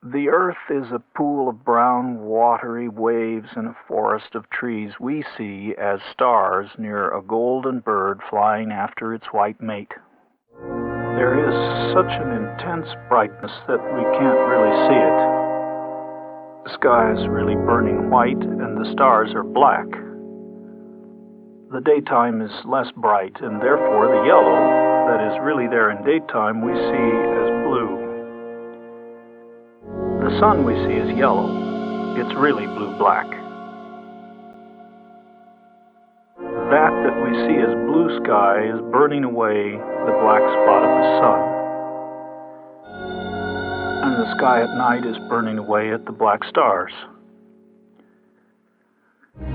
The earth is a pool of brown, watery waves in a forest of trees we see as stars near a golden bird flying after its white mate. There is such an intense brightness that we can't really see it. The sky is really burning white and the stars are black. The daytime is less bright and therefore the yellow that is really there in daytime we see as blue. The sun we see is yellow. It's really blue-black. That we see as blue sky is burning away the black spot of the sun. And the sky at night is burning away at the black stars.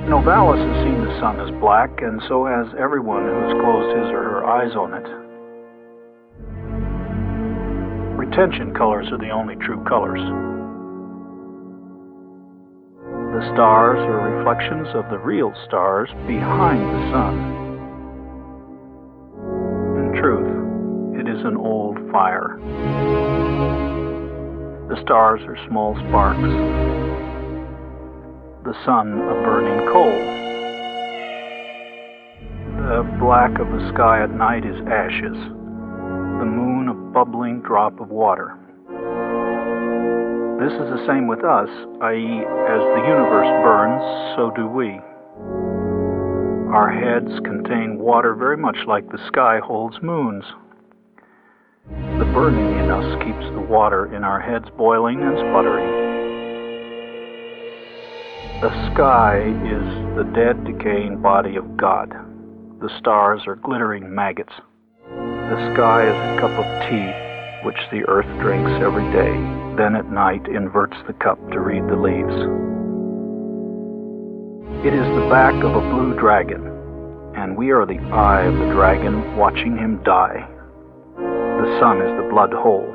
Novalis has seen the sun as black, and so has everyone who's closed his or her eyes on it. Retention colors are the only true colors. The stars are reflections of the real stars behind the sun. In truth, it is an old fire. The stars are small sparks. The sun a burning coal. The black of the sky at night is ashes. The moon a bubbling drop of water. This is the same with us, i.e., as the universe burns, so do we. Our heads contain water very much like the sky holds moons. The burning in us keeps the water in our heads boiling and sputtering. The sky is the dead, decaying body of God. The stars are glittering maggots. The sky is a cup of tea which the earth drinks every day, then at night inverts the cup to read the leaves. It is the back of a blue dragon, and we are the eye of the dragon watching him die. The sun is the blood hole.